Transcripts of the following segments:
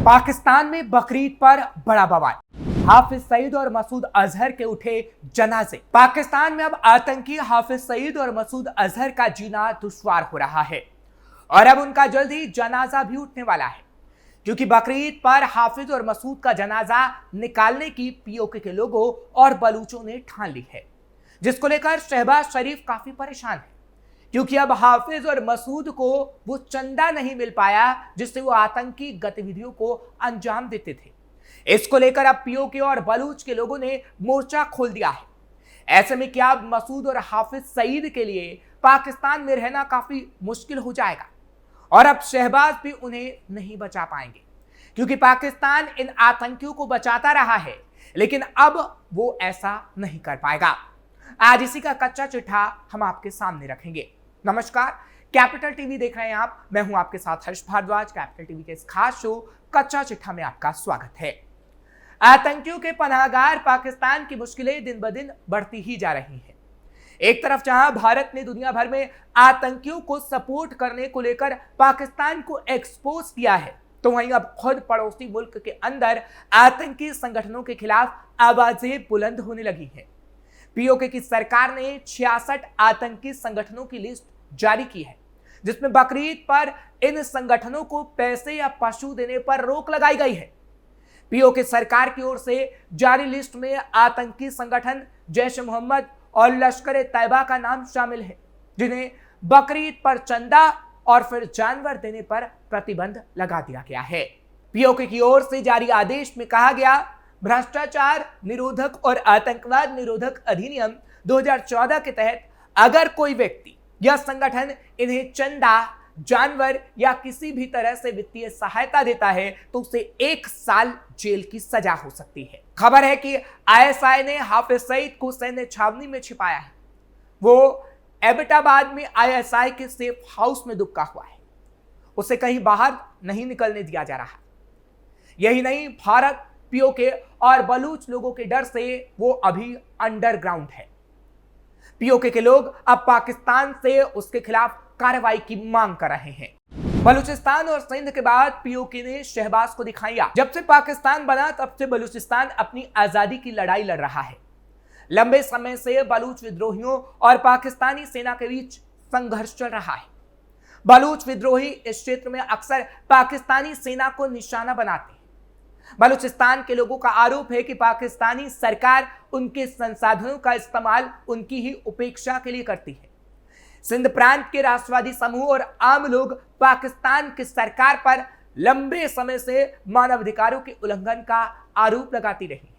पाकिस्तान में बकरीद पर बड़ा बवाल। हाफिज सईद और मसूद अजहर के उठे जनाजे। पाकिस्तान में अब आतंकी हाफिज सईद और मसूद अजहर का जीना दुश्वार हो रहा है और अब उनका जल्द ही जनाजा भी उठने वाला है, क्योंकि बकरीद पर हाफिज और मसूद का जनाजा निकालने की पीओके के लोगों और बलूचों ने ठान ली है, जिसको लेकर शहबाज शरीफ काफी परेशान है, क्योंकि अब हाफिज और मसूद को वो चंदा नहीं मिल पाया जिससे वो आतंकी गतिविधियों को अंजाम देते थे। इसको लेकर अब पीओके और बलूच के लोगों ने मोर्चा खोल दिया है। ऐसे में क्या अब मसूद और हाफिज सईद के लिए पाकिस्तान में रहना काफी मुश्किल हो जाएगा और अब शहबाज भी उन्हें नहीं बचा पाएंगे, क्योंकि पाकिस्तान इन आतंकियों को बचाता रहा है, लेकिन अब वो ऐसा नहीं कर पाएगा। आज इसी का कच्चा चिट्ठा हम आपके सामने रखेंगे। नमस्कार, कैपिटल टीवी देख रहे हैं आप। मैं हूं आपके साथ हर्ष भारद्वाज। कैपिटल टीवी के इस खास शो कच्चा चिट्ठा में आपका स्वागत है। आतंकियों के पनाहगार पाकिस्तान की मुश्किलें दिन ब दिन बढ़ती ही जा रही हैं। एक तरफ जहां भारत ने दुनिया भर में आतंकियों को सपोर्ट करने को लेकर पाकिस्तान को एक्सपोज किया है, तो वहीं अब खुद पड़ोसी मुल्क के अंदर आतंकी संगठनों के खिलाफ आवाजें बुलंद होने लगी हैं। पीओके की सरकार ने 66 आतंकी संगठनों की लिस्ट जारी की है, जिसमें बकरीद पर इन संगठनों को पैसे या पशु देने पर रोक लगाई गई है। पीओके सरकार की ओर से जारी लिस्ट में आतंकी संगठन जैश ए मोहम्मद और लश्कर ए तैयबा का नाम शामिल है, जिन्हें बकरीद पर चंदा और फिर जानवर देने पर प्रतिबंध लगा दिया गया है। पीओके की ओर से जारी आदेश में कहा गया, भ्रष्टाचार निरोधक और आतंकवाद निरोधक अधिनियम 2014 के तहत अगर कोई व्यक्ति या संगठन इन्हें चंदा, जानवर या किसी भी तरह से वित्तीय सहायता देता है तो उसे 1 साल जेल की सजा हो सकती है। खबर है कि आईएसआई ने हाफिज सईद को सैन्य छावनी में छिपाया है। वो एबटाबाद में आईएसआई के सेफ हाउस में दुबका हुआ है। उसे कहीं बाहर नहीं निकलने दिया जा रहा। यही नहीं, भारत, पीओके और बलूच लोगों के डर से वो अभी अंडरग्राउंड है। पीओके के लोग अब पाकिस्तान से उसके खिलाफ कार्रवाई की मांग कर रहे हैं। बलूचिस्तान और सिंध के बाद पीओके ने शहबाज को दिखाया। जब से पाकिस्तान बना तब से बलूचिस्तान अपनी आजादी की लड़ाई लड़ रहा है। लंबे समय से बलूच विद्रोहियों और पाकिस्तानी सेना के बीच संघर्ष चल रहा है। बलूच विद्रोही इस क्षेत्र में अक्सर पाकिस्तानी सेना को निशाना बनाते हैं। बलूचिस्तान के लोगों का आरोप है कि पाकिस्तानी सरकार उनके संसाधनों का इस्तेमाल उनकी ही उपेक्षा के लिए करती है। सिंध प्रांत के राष्ट्रवादी समूह और आम लोग पाकिस्तान की सरकार पर लंबे समय से मानवाधिकारों के उल्लंघन का आरोप लगाती रही है।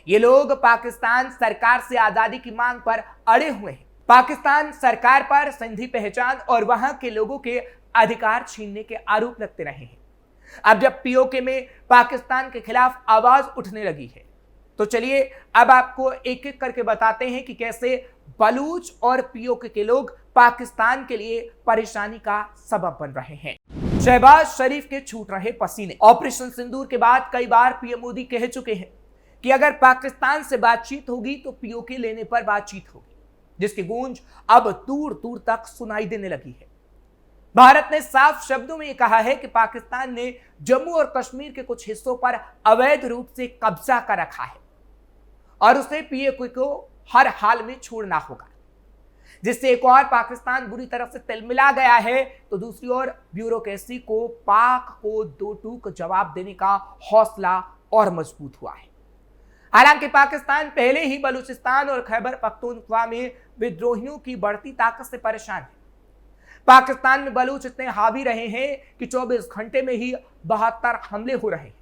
ये लोग पाकिस्तान सरकार से आजादी की मांग पर अड़े हुए हैं। पाकिस्तान सरकार पर सिंधी पहचान और वहां के लोगों के अधिकार छीनने के आरोप लगते रहे हैं। अब जब पीओके में पाकिस्तान के खिलाफ आवाज उठने लगी है, तो चलिए अब आपको एक एक करके बताते हैं कि कैसे बलूच और पीओके के लोग पाकिस्तान के लिए परेशानी का सबब बन रहे हैं। शहबाज शरीफ के छूट रहे पसीने। ऑपरेशन सिंदूर के बाद कई बार पीएम मोदी कह चुके हैं कि अगर पाकिस्तान से बातचीत होगी तो पीओके लेने पर बातचीत होगी, जिसकी गूंज अब दूर दूर तक सुनाई देने लगी है। भारत ने साफ शब्दों में कहा है कि पाकिस्तान ने जम्मू और कश्मीर के कुछ हिस्सों पर अवैध रूप से कब्जा कर रखा है और उसे पीओके को हर हाल में छोड़ना होगा, जिससे एक और पाकिस्तान बुरी तरह से तिलमिला गया है, तो दूसरी ओर ब्यूरोक्रेसी को पाक को दो टूक जवाब देने का हौसला और मजबूत हुआ है। हालांकि पाकिस्तान पहले ही बलूचिस्तान और खैबर पख्तूनख्वा में विद्रोहियों की बढ़ती ताकत से परेशान है। पाकिस्तान में बलूच इतने हावी रहे हैं कि 24 घंटे में ही 72 हमले हो रहे हैं।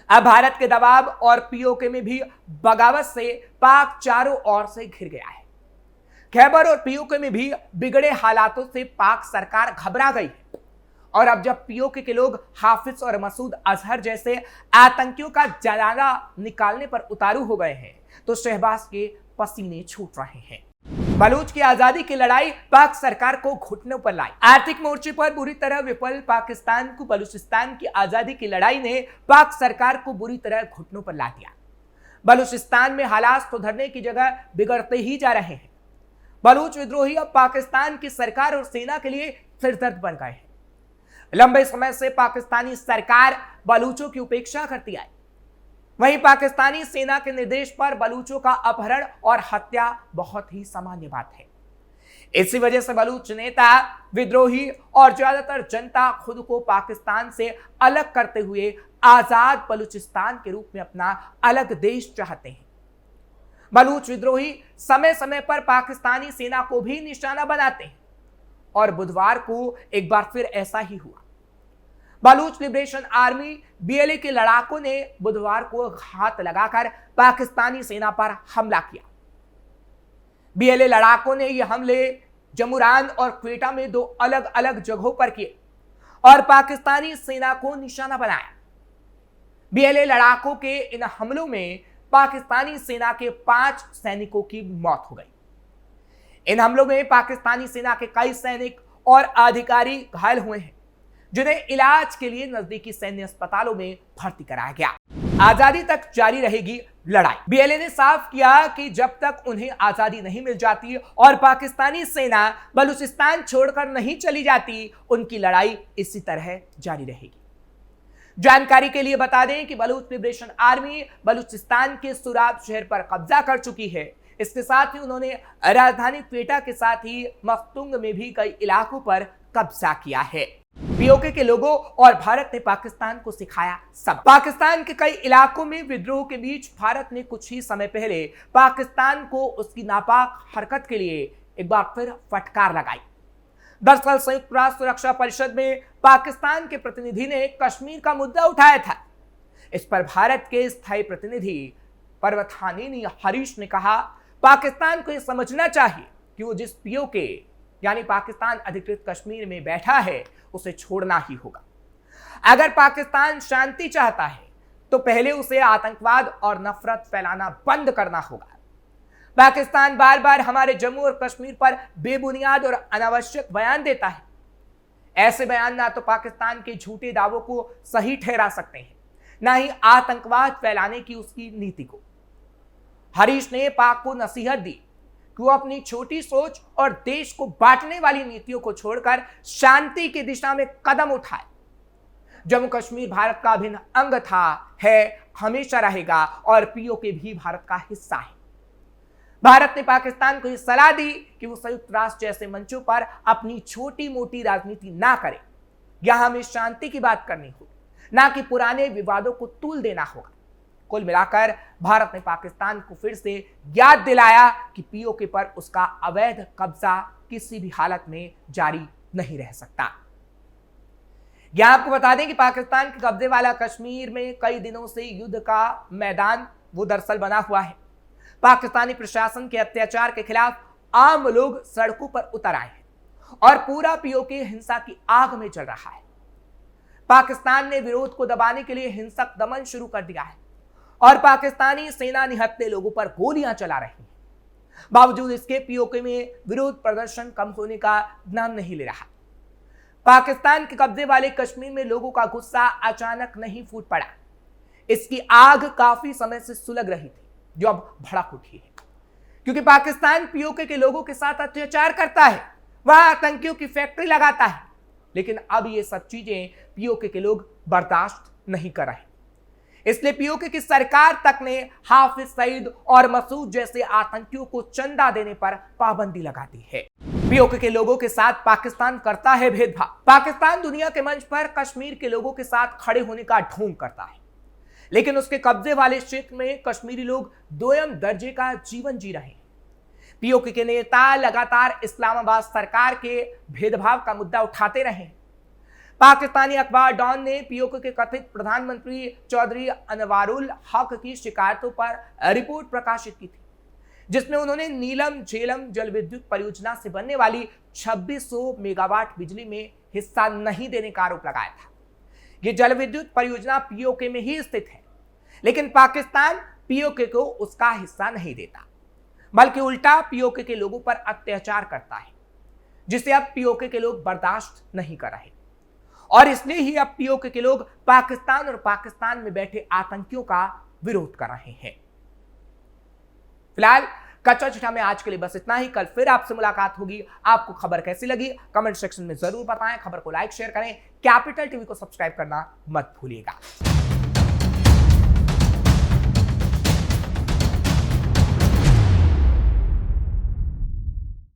अब भारत के दबाव और पीओके में भी बगावत से पाक चारों ओर से घिर गया है। खैबर और पीओके में भी बिगड़े हालातों से पाक सरकार घबरा गई है और अब जब पीओके के लोग हाफिज और मसूद अजहर जैसे आतंकियों का जनाजा निकालने पर उतारू हो गए हैं, तो शहबाज के पसीने छूट रहे हैं। बलूच की आजादी की लड़ाई पाक सरकार को घुटनों पर लाई। आर्थिक मोर्चे पर बुरी तरह विफल पाकिस्तान को बलूचिस्तान की आजादी की लड़ाई ने पाक सरकार को बुरी तरह घुटनों पर ला दिया। बलूचिस्तान में हालात सुधरने की जगह बिगड़ते ही जा रहे हैं। बलूच विद्रोही अब पाकिस्तान की सरकार और सेना के लिए सिरदर्द बन गए हैं। लंबे समय से पाकिस्तानी सरकार बलूचों की उपेक्षा करती आई। वहीं पाकिस्तानी सेना के निर्देश पर बलूचों का अपहरण और हत्या बहुत ही सामान्य बात है। इसी वजह से बलूच नेता, विद्रोही और ज्यादातर जनता खुद को पाकिस्तान से अलग करते हुए आजाद बलूचिस्तान के रूप में अपना अलग देश चाहते हैं। बलूच विद्रोही समय समय पर पाकिस्तानी सेना को भी निशाना बनाते हैं और बुधवार को एक बार फिर ऐसा ही हुआ। बलूच लिबरेशन आर्मी बीएलए के लड़ाकों ने बुधवार को घात लगाकर पाकिस्तानी सेना पर हमला किया। बीएलए लड़ाकों ने यह हमले जमुरान और क्वेटा में 2 अलग अलग जगहों पर किए और पाकिस्तानी सेना को निशाना बनाया। बीएलए लड़ाकों के इन हमलों में पाकिस्तानी सेना के 5 सैनिकों की मौत हो गई। इन हमलों में पाकिस्तानी सेना के कई सैनिक और अधिकारी घायल हुए हैं, जिन्हें इलाज के लिए नजदीकी सैन्य अस्पतालों में भर्ती कराया गया। आजादी तक जारी रहेगी लड़ाई। बीएलए ने साफ किया कि जब तक उन्हें आजादी नहीं मिल जाती और पाकिस्तानी सेना बलूचिस्तान छोड़कर नहीं चली जाती, उनकी लड़ाई इसी तरह जारी रहेगी। जानकारी के लिए बता दें कि बलूच लिबरेशन आर्मी बलूचिस्तान के सुराब शहर पर कब्जा कर चुकी है। इसके साथ ही उन्होंने राजधानी क्वेटा के साथ ही मख्तुंग में भी कई इलाकों पर कब्जा किया है। पीओके के लोगों और भारत ने पाकिस्तान को सिखाया सब। पाकिस्तान के कई इलाकों में विद्रोह के बीच भारत ने कुछ ही समय पहले पाकिस्तान को उसकी नापाक हरकत के लिए एक बार फिर फटकार लगाई। दरअसल संयुक्त राष्ट्र सुरक्षा परिषद में पाकिस्तान के प्रतिनिधि ने कश्मीर का मुद्दा उठाया था। इस पर भारत के स्थायी प्रतिनिधि पर्वतानेनी हरीश ने कहा, पाकिस्तान को यह समझना चाहिए कि वो जिस पीओके यानी पाकिस्तान अधिकृत कश्मीर में बैठा है, उसे छोड़ना ही होगा। अगर पाकिस्तान शांति चाहता है तो पहले उसे आतंकवाद और नफरत फैलाना बंद करना होगा। पाकिस्तान बार बार हमारे जम्मू और कश्मीर पर बेबुनियाद और अनावश्यक बयान देता है। ऐसे बयान ना तो पाकिस्तान के झूठे दावों को सही ठहरा सकते हैं, ना ही आतंकवाद फैलाने की उसकी नीति को। हरीश ने पाक को नसीहत दी कि वो अपनी छोटी सोच और देश को बांटने वाली नीतियों को छोड़कर शांति की दिशा में कदम उठाए। जम्मू कश्मीर भारत का अभिन्न अंग था, है, हमेशा रहेगा और पीओके भी भारत का हिस्सा है। भारत ने पाकिस्तान को यह सलाह दी कि वो संयुक्त राष्ट्र जैसे मंचों पर अपनी छोटी मोटी राजनीति ना करे। यहां हमें शांति की बात करनी होगी, ना कि पुराने विवादों को तूल देना होगा। कुल मिलाकर भारत ने पाकिस्तान को फिर से याद दिलाया कि पीओके पर उसका अवैध कब्जा किसी भी हालत में जारी नहीं रह सकता। यहां आपको बता दें कि पाकिस्तान के कब्जे वाला कश्मीर में कई दिनों से युद्ध का मैदान वो दरअसल बना हुआ है। पाकिस्तानी प्रशासन के अत्याचार के खिलाफ आम लोग सड़कों पर उतर आए हैं और पूरा पीओके हिंसा की आग में जल रहा है। पाकिस्तान ने विरोध को दबाने के लिए हिंसक दमन शुरू कर दिया है और पाकिस्तानी सेना निहत्थे लोगों पर गोलियां चला रही है। बावजूद इसके पीओके में विरोध प्रदर्शन कम होने का नाम नहीं ले रहा। पाकिस्तान के कब्जे वाले कश्मीर में लोगों का गुस्सा अचानक नहीं फूट पड़ा। इसकी आग काफी समय से सुलग रही थी, जो अब भड़क उठी है, क्योंकि पाकिस्तान पीओके के लोगों के साथ अत्याचार करता है, वह आतंकियों की फैक्ट्री लगाता है। लेकिन अब ये सब चीजें पीओके के लोग बर्दाश्त नहीं कर रहे। इसलिए पीओके की सरकार तक ने हाफिज सईद और मसूद जैसे आतंकियों को चंदा देने पर पाबंदी लगा दी है। पीओके के लोगों के साथ पाकिस्तान करता है भेदभाव। पाकिस्तान दुनिया के मंच पर कश्मीर के लोगों के साथ खड़े होने का ढोंग करता है, लेकिन उसके कब्जे वाले क्षेत्र में कश्मीरी लोग दोयम दर्जे का जीवन जी रहे हैं। पीओके के नेता लगातार इस्लामाबाद सरकार के भेदभाव का मुद्दा उठाते रहे। पाकिस्तानी अखबार डॉन ने पीओके के कथित प्रधानमंत्री चौधरी अनवारुल हक की शिकायतों पर रिपोर्ट प्रकाशित की थी, जिसमें उन्होंने नीलम झेलम जल विद्युत परियोजना से बनने वाली 2600 मेगावाट बिजली में हिस्सा नहीं देने का आरोप लगाया था। यह जल विद्युत परियोजना पीओके में ही स्थित है, लेकिन पाकिस्तान पीओके को उसका हिस्सा नहीं देता, बल्कि उल्टा पीओके के लोगों पर अत्याचार करता है, जिसे अब पीओके के लोग बर्दाश्त नहीं कर रहे। और इसलिए ही अब पीओके के लोग पाकिस्तान और पाकिस्तान में बैठे आतंकियों का विरोध कर रहे हैं। फिलहाल कच्चा चिट्ठा में आज के लिए बस इतना ही। कल फिर आपसे मुलाकात होगी। आपको खबर कैसी लगी कमेंट सेक्शन में जरूर बताएं। खबर को लाइक शेयर करें। कैपिटल टीवी को सब्सक्राइब करना मत भूलिएगा।